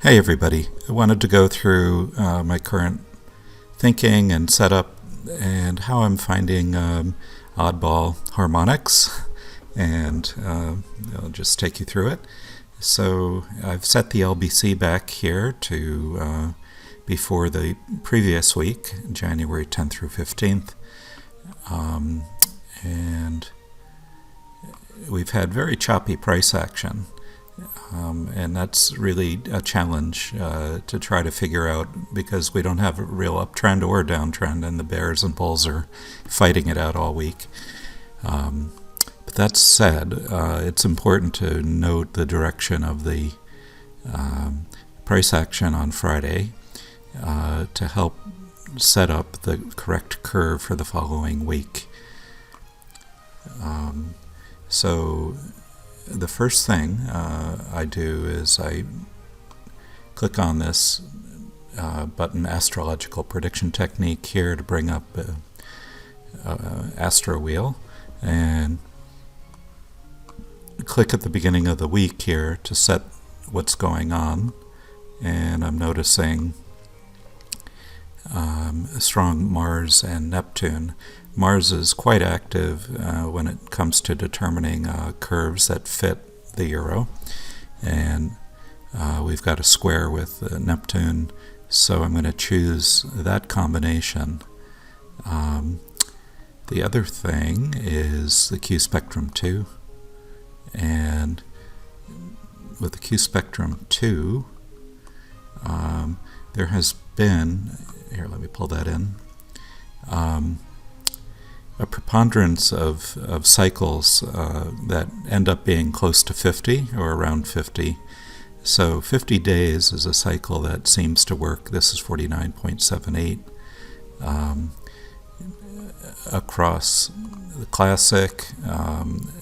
Hey everybody, I wanted to go through my current thinking and setup and how I'm finding oddball harmonics, and I'll just take you through it. So I've set the LBC back here to before the previous week, January 10th through 15th, and we've had very choppy price action. And that's really a challenge to try to figure out, because we don't have a real uptrend or downtrend, and the bears and bulls are fighting it out all week. But that said, it's important to note the direction of the price action on Friday to help set up the correct curve for the following week. So the first thing I do is I click on this button, Astrological Prediction Technique, here to bring up Astrowheel, and click at the beginning of the week here to set what's going on. And I'm noticing strong Mars and Neptune. Mars is quite active when it comes to determining curves that fit the euro, and we've got a square with Neptune, so I'm going to choose that combination. The other thing is the Q spectrum 2, and with the Q spectrum 2 there has been, here, let me pull that in, a preponderance of cycles that end up being close to 50 or around 50. So 50 days is a cycle that seems to work. This is 49.78 across the classic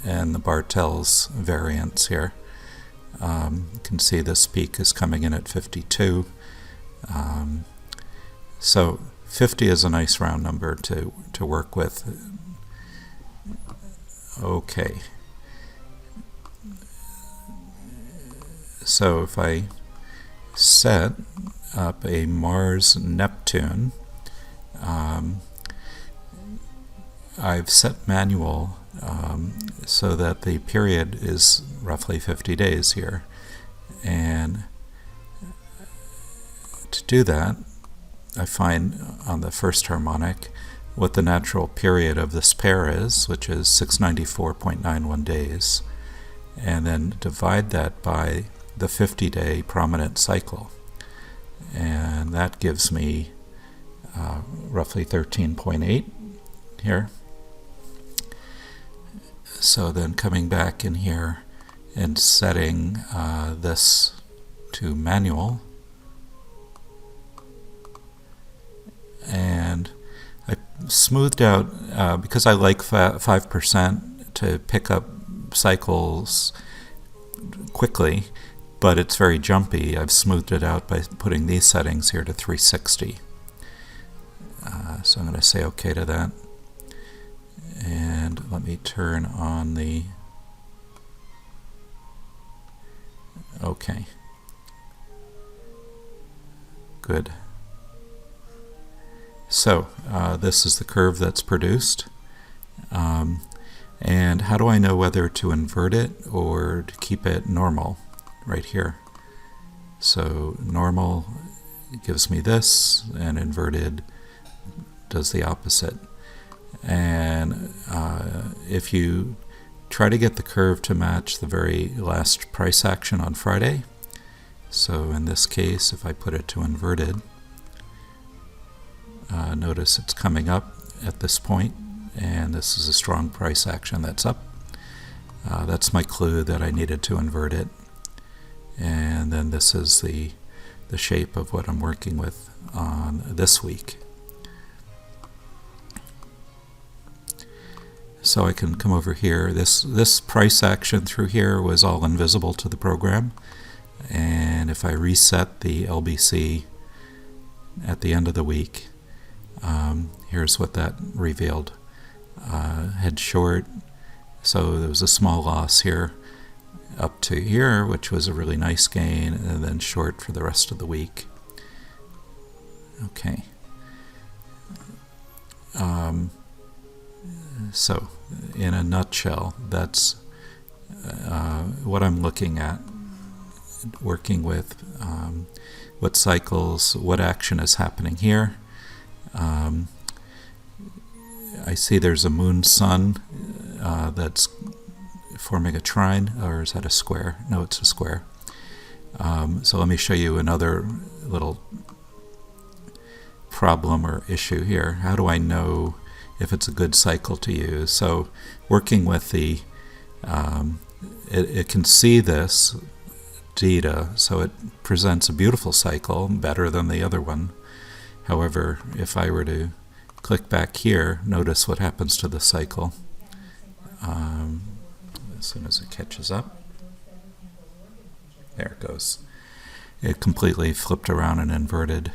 and the Bartels variants here. You can see this peak is coming in at 52. So 50 is a nice round number to work with. Okay. So if I set up a Mars-Neptune, I've set manual so that the period is roughly 50 days here. And to do that, I find on the first harmonic what the natural period of this pair is, which is 694.91 days, and then divide that by the 50-day prominent cycle, and that gives me roughly 13.8 here. So then coming back in here and setting this to manual, and I smoothed out, because I like 5% to pick up cycles quickly, but it's very jumpy. I've smoothed it out by putting these settings here to 360. So I'm going to say OK to that. And let me turn on the OK. Good. So this is the curve that's produced. And how do I know whether to invert it or to keep it normal? Right here. So normal gives me this, and inverted does the opposite. And if you try to get the curve to match the very last price action on Friday, so in this case, if I put it to inverted, notice it's coming up at this point, and this is a strong price action that's up. That's my clue that I needed to invert it. And then this is the shape of what I'm working with on this week. So I can come over here. This price action through here was all invisible to the program. And if I reset the LBC at the end of the week, here's what that revealed. Head short, so there was a small loss here. up to here, which was a really nice gain, and then short for the rest of the week. Okay. So, in a nutshell, that's what I'm looking at, working with what cycles, what action is happening here. I see there's a moon-sun that's forming a trine, or is that a square? No, it's a square. So let me show you another little problem or issue here. How do I know if it's a good cycle to use? So working with the, it can see this data, so it presents a beautiful cycle, better than the other one. However, if I were to click back here, notice what happens to the cycle as soon as it catches up. There it goes. It completely flipped around and inverted.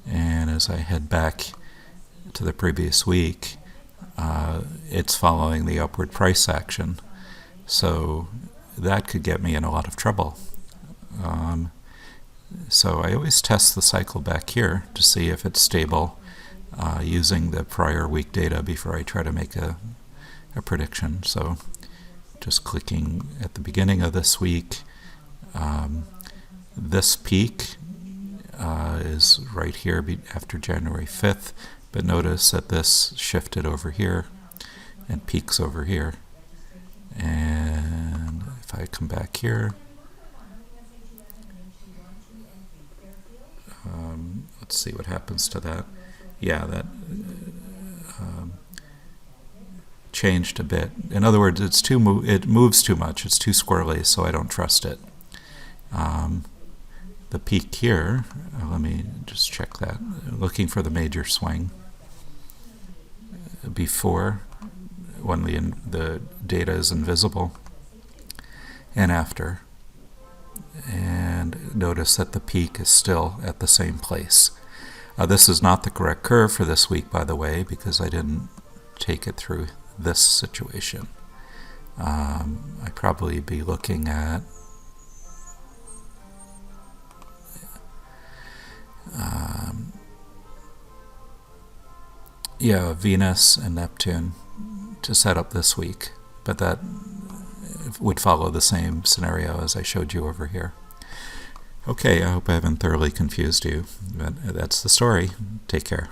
And as I head back to the previous week, it's following the upward price action. So that could get me in a lot of trouble. So I always test the cycle back here to see if it's stable, using the prior week data before I try to make a prediction. So just clicking at the beginning of this week, this peak is right here after January 5th, but notice that this shifted over here and peaks over here. And if I come back here, let's see what happens to that. Yeah, that changed a bit. In other words, it moves too much. It's too squirrely, so I don't trust it. The peak here, let me just check that. Looking for the major swing before, when the data is invisible, and after. And notice that the peak is still at the same place. This is not the correct curve for this week, by the way, because I didn't take it through this situation. I'd probably be looking at Venus and Neptune to set up this week, but that would follow the same scenario as I showed you over here. Okay, I hope I haven't thoroughly confused you, but that's the story. Take care.